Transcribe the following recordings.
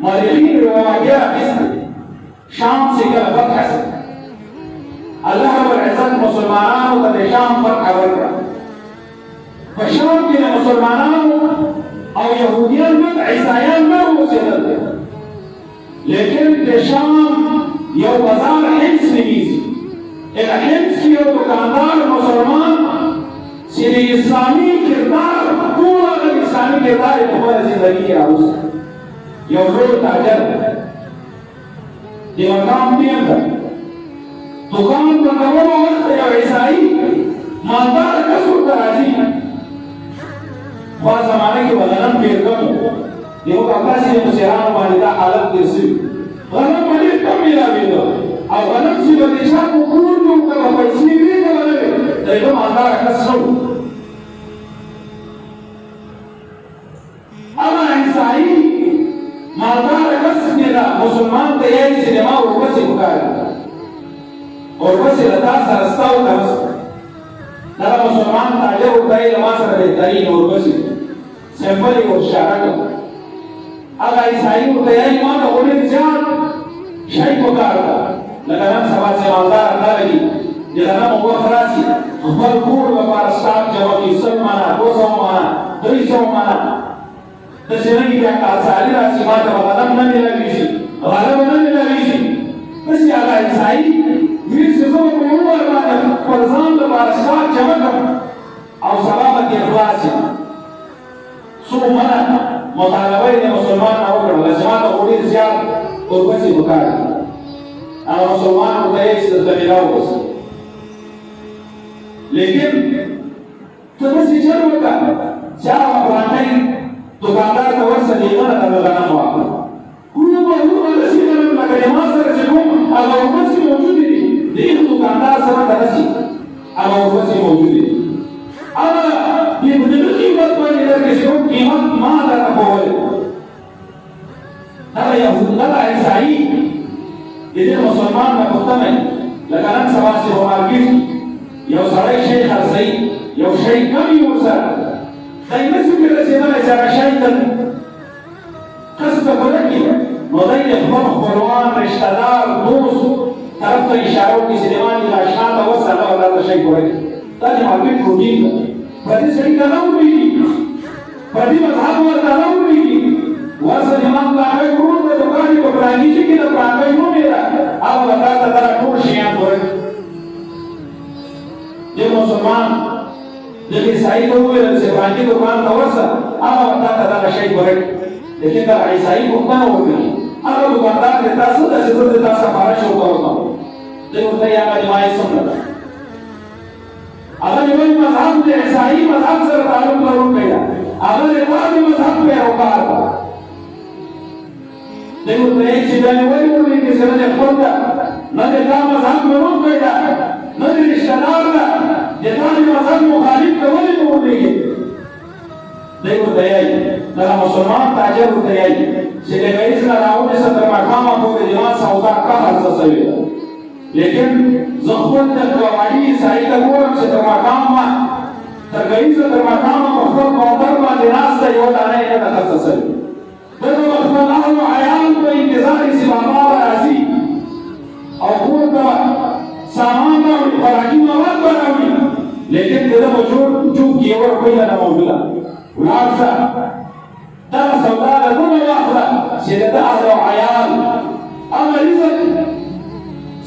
مؤرخین رواية اسم شام سے کل فتح سے اللہ رب العزت مسلمانانو ته شام فتح ورکړه. په شام کې مسلمانانو او يهوديان بل عیسایان بل اوسېدل، لیکن د شام یو بازار حمص نومیږي. الحمص کې یو دکاندار مسلمان چې د اسلامي کردار ټول هغه اسلامي کردار یې په خپله زندګي کې راوستی. یو لوی تاجر د مقام پیم ده، دکان بندولو وخت یو عیسایي مالدار کس ورته راځي. خوا زمانه کې به غنم ډېر کم و، د موږ همداسې د مشرانو باندې دا حالت تېر سوي. غنم به ډېر کم میلاوېده او غنم چې به د چا په کور کې ورته به پیسې وي که به نه وي، د هغه مالداره کس نه و. هغه عیسایي مالدار کس کې دا مسلمان ته یې چې ما ورپسې پکار دي، ورپسې له تا سره ستا وکړه. دغه مسلمان تاجر ورته یې له ما سره بهترین ورپسې سمپل یې ورښکاره کړه. هغه عیسایي ورته یې ما ته خو ډېر زیات شی پکار ده، لکه نن سبا چې مالدار دا لګي د غنمو وخت راسي خپل کور لپاره سټاک جمع کړي، 100 منه 200 منه 300 منه داسې نه کي بیا کارسالي راسي ما ته به غنم نه میلاوېږي، غله به نه میلاوېږي. داسې هغه عیسایي ویل چې زه به په یو وار باندې خپل ځان لپاره سټاک جمع کړم او سبا به ترې خلاص یم. څو منه مطالبه یې د مسلمان نه وکړله چې ما ته خو ډېر زیات ورپسې پکار دي. هغه مسلمان ورته یې چې درته میلاو لیکن ته داسې چل وکړه چې هغه افغانۍ دکاندار ته ورسه لیمنه ته به غنم واخله. هرومرو داسې غنم لکه د ما سره چې کوم هغه ورپسې موجودې دي، د هغه دکاندار سره داسې هغه ورپسې موجودې دي. هغه د دغه قیمت باندې درکړي چې کوم قیمت ما درته ښوولی. دغه عیسایي د دې مسلمان نه پوښتنه لکه نن سبا چې په مارکېټ یو سړی شی خرڅوي، یو شی کم وي ورسره، دی نشي کولی چې دغه چې هغه شی ته قصد ولګي، نو دی د خپل خپلوان رشته دار دوست طرف ته اشاره وکړي چې د ما دې اشنا ته ورسه هغه به درته شی پوره کړي. دا د مارکېټ روټین ده. په دې سړي ته نه ولوېږي، په دې مذهب ورته نه ولوېږي، ورسه د ما پلانۍ ورور د دوکان یې په پلانګي کې د پلانۍ نوم یې ده، هغه به تا ته دغه ټول شیان پوره کړي. د مسلمان دغه عیسایي ته وویل چې پلانګي دوکان ته ورسه هغه به تا ته دغه شی پوره کړي. لیکن دغه عیسایي پوښتنه وکړي هغه دوکاندار د تا څه ده چې زه د تا سفارش ورته وکړم؟ دی ورته یې هغه زما هېڅ هم نه ده. هغه د بل مذهب د عیسایي مذهب سره تعلق لرونکی ده، هغه د وهابي مذهب پیروکار ده. دی ورته یې چې دا مې ولې ولیکې چې نه د خپل ده، نه د تا مذهب لرونکی ده، نه د رشته دار ده، د تا د مذهب مخالف ده، ولې مې ولیکې؟ دی ورته یې دغه مسلمان تاجر ورته یې چې د ګهیځ نه راونیسه تر ماښامه پورې د ما سودا ښه خرڅه شوې ده، لیکن زه خپل د ګاونډي عیسایي ته ګورم چې تر ماښامه تر ګهیځه تر ماښامه په خپل کاونټر باندې ناسته یوه دانه یې نه ده خرڅه شوې. ده د خپل اهل و عیال په انتظار یې چې بابا به راځي او کور ته سامان راوړي، خوراکي مواد به راوړي، لیکن د ده په جوب کې یوه روپۍ نه ده موجوده. ولاړ شه دغه سودا له کومه واخله چې د ده اهل و عیال هغه رزق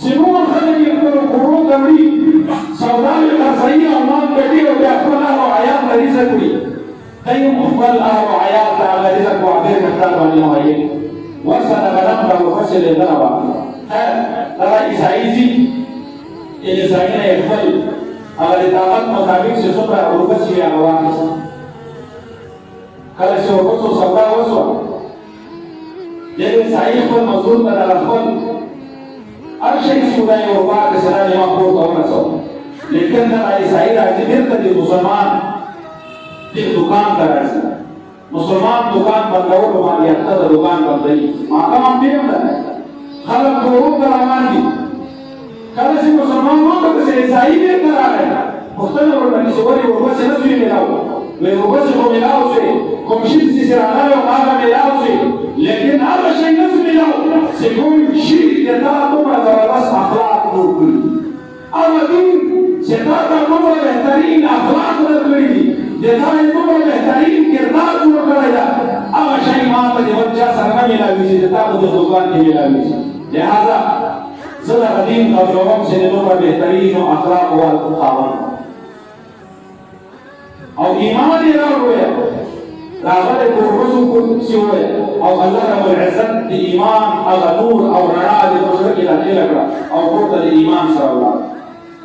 چې نور خلک یې خپلو کورو ته وړي، سودا یې خرڅوي او مال ګټي او بیا خپل اهل و عیال ته رزق وړي. دی هم خپل اهل و عیال ته هغه رزق په ډېر مقدار باندې مهیا کړي. ورسه د غنم را ورپسې د ده نه واخله. خیر دغه عیسایي ځي، عیسایي نه یې خپل هغه د طاقت مطابق چې څومره ورپسې وي هغه واخیسته. کله چې ورپسې سودا وسوه، دغه عیسایي خپل مزدور ته دغه خپل هر شی سودا یې ورپاته چې دا دې ما کور ته ورسوه، لیکن دغه عیسایي راځي بېرته د مسلمان دغه دکان ته راځي. مسلمان دکان بندولو باندې اخته د دکان بندوي، ماښام هم ډېر ده، خلک کورو ته روان دي. کله چې مسلمان وکړه چې عیسایي بېرته راغی، پوښتنه وکړه چې ولې ورپسې نه سوې میلاو؟ وایي ورپسې خو میلاو شوې، کوم شي چې راغلی و هغه میلاو شوې، لیکن هغه شی سيكون شيء يتعاطم على رأس أخلاق نوكل أو دين سيتعاطم على بهترين أخلاق نوكل يتعاطم على بهترين كردار نوكل أو شيء ما تجوجا سرنا ملاوي يتعاطم دوغان ملاوي لهذا زنا قديم أو جواب سيدنا بهترين أخلاق والخاون أو إيمان يراويه راغله الرسل كل سوى او الله رب العزة الايمان او نور او رعاد الرسل الى الى او قرط الايمان صلى الله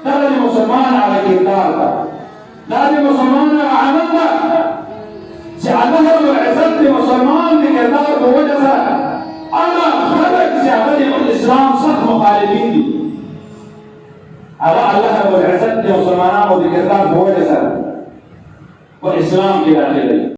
عليه وسلم مسلمان على كردار ده مسلمان على عمل سعاده رب العزة مسلمان بكردار بوجهه انا خلق سعاده الاسلام صح مخالفين دي على الله رب العزة مسلمان بكردار بوجهه والاسلام الى اخره